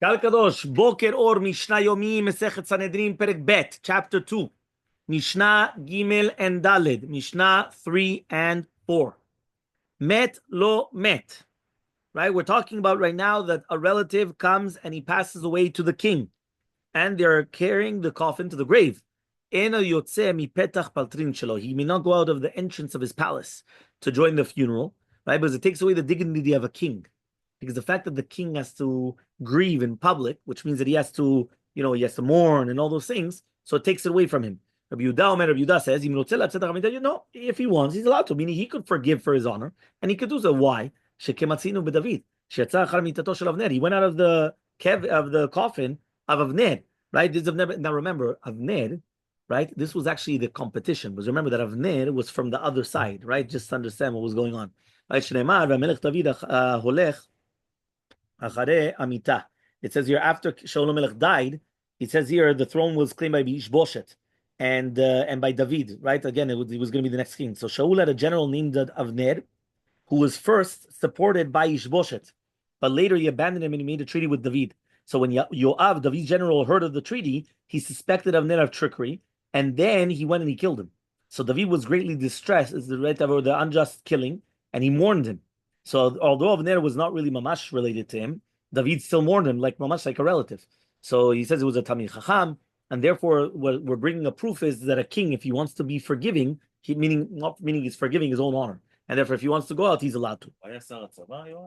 Kal Kadosh, Boker Or, Mishna Yomi, Masechet Sanhedrin, Perek Bet, chapter 2. Mishnah Gimel and Daled, Mishnah 3 and 4. Met lo met. Right? We're talking about right now that a relative comes and he passes away to the king, and they're carrying the coffin to the grave. Eno yotze mi petach paltrin shelo. He may not go out of the entrance of his palace to join the funeral, right? Because it takes away the dignity of a king. Because the fact that the king has to grieve in public, which means that he has to, he has to mourn and all those things, so it takes it away from him. Rabbi Yehuda says, if he wants, he's allowed to. Meaning he could forgive for his honor, and he could do so. Why? He went out of the coffin of Avner, right? This Avner, now remember, Avner, right? This was actually the competition. Because remember that Avner was from the other side, right? Just to understand what was going on. Right? It says here, after Shalom Melech died, it says here the throne was claimed by Ishboshet and by David, right? Again, it was going to be the next king. So Shaul had a general named Avner, who was first supported by Ishboshet, but later he abandoned him and he made a treaty with David. So when Yoav, David's general, heard of the treaty, he suspected Avner of trickery, and then he went and he killed him. So David was greatly distressed as the unjust killing, and he mourned him. So although Avner was not really mamash related to him, David still mourned him like mamash, like a relative. So he says it was a Tamil Chacham, and therefore what we're bringing a proof is that a king, if he wants to be forgiving, not meaning he's forgiving his own honor, and therefore if he wants to go out, he's allowed to.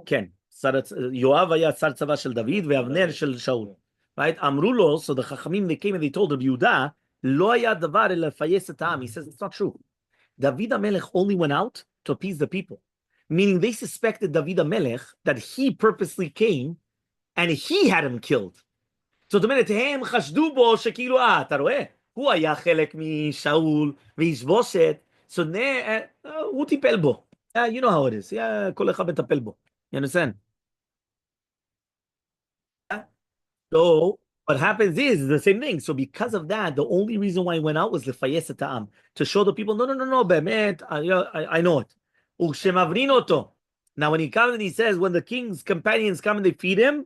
Ken. Yoav היה שר צבא של דוד ואבנר של שאול. Right? אמרו לו, so the Chachamim, they came and they told Rabbi Yehuda, לא היה דבר אלא לפייס את העם. He says it's not true. David HaMelech only went out to appease the people. Meaning they suspected David HaMelech that he purposely came and he had him killed. זאת אומרת, הם חשדו בו שכאילו, אתה רואה? הוא היה חלק משאול וישבושת, so הוא טיפל בו. You know how it is. כל אחד מטפל בו. You understand? So what happens is the same thing. So because of that, the only reason why he went out was לפייס את העם, to show the people, no, באמת, I know it. וכשמברין אותו. Now when he comes and he says, when the king's companions come and they feed him,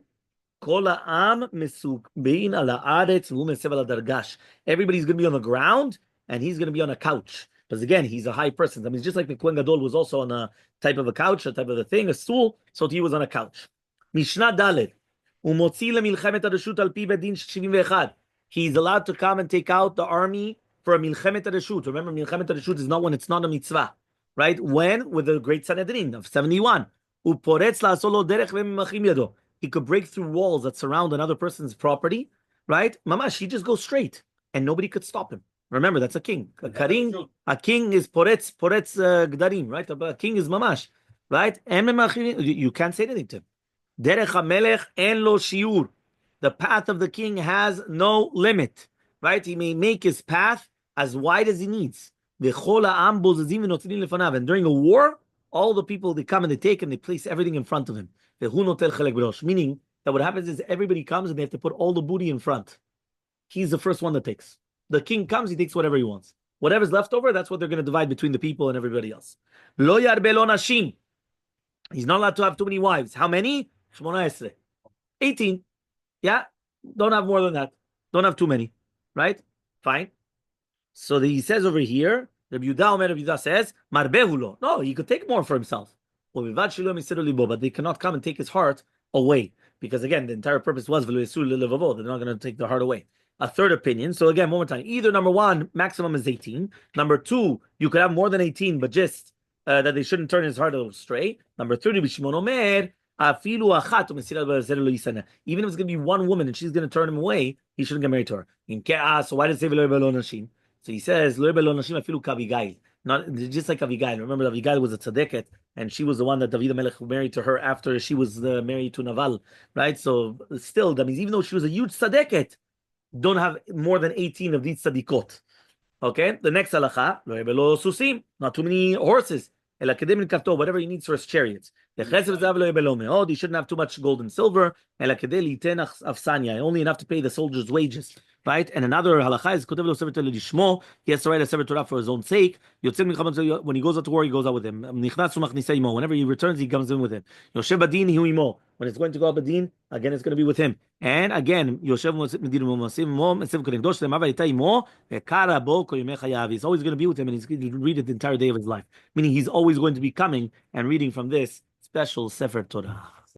כל העם מסוגבין על הארץ והוא מסב על הדרגש. Everybody's going to be on the ground and he's going to be on a couch. Because again, he's a high person. I mean, it's just like the Kohen Gadol was also on a type of a couch, a type of a thing, a stool, so he was on a couch. Mishnah Daled. ומוציא למלחמת הרשות על פי בית דין 71. He's allowed to come and take out the army for a מלחמת הרשות. Remember, מלחמת הרשות is not when it's not a mitzvah. Right? When? With the great Sanhedrin of 71. ופורץ לעשו לו דרך וממחים ידו. He could break through walls that surround another person's property, right? Mamash, he just goes straight, and nobody could stop him. Remember, that's a king. A king is poretz gdarim, right? A king is mamash, right? You can't say anything to him. Derech HaMelech en lo shiur. The path of the king has no limit, right? He may make his path as wide as he needs. And during a war, all the people, they come and they take and they place everything in front of him. Meaning that what happens is everybody comes and they have to put all the booty in front. He's the first one that takes. The king comes, he takes whatever he wants. Whatever's left over, that's what they're going to divide between the people and everybody else. Lo yarbe lo nashim. He's not allowed to have too many wives. How many? 18. Yeah, don't have more than that. Don't have too many. Right? Fine. So he says over here, Rabbi Yehuda says, marbehu lo. No, he could take more for himself. But they cannot come and take his heart away. Because again, the entire purpose was, they're not going to take the heart away. A third opinion. So again, one more time. Either number one, maximum is 18. Number two, you could have more than 18, but just that they shouldn't turn his heart astray. Number 30, Bishimon Omer, even if it's going to be one woman and she's going to turn him away, he shouldn't get married to her. So why does it say So he says, not just like Abigail. Remember, Abigail was a tzaddiket, and she was the one that David HaMelech married to her after she was married to Naval, right? So still, that means even though she was a huge tzaddiket, don't have more than 18 of these tzaddikot. Okay, the next halacha, not too many horses. Whatever he needs for his chariots. He shouldn't have too much gold and silver. Only enough to pay the soldiers' wages. Right? And another halacha is Kotev lo Sefer Torah lishmo. He has to write a Sefer Torah for his own sake. Yotzei milchama, when he goes out to war, he goes out with him. Nichnas umachnisei imo. Whenever he returns, he comes in with him. Yoshev badin hu imo. When it's going to go out badin, again it's going to be with him. And again, Yoshev medin umasim imo. Mesev kodegdosh lemav alita imo. Vekara bo kol yemei chayav. He's always going to be with him, and he's going to read it the entire day of his life. Meaning he's always going to be coming and reading from this special Sefer Torah.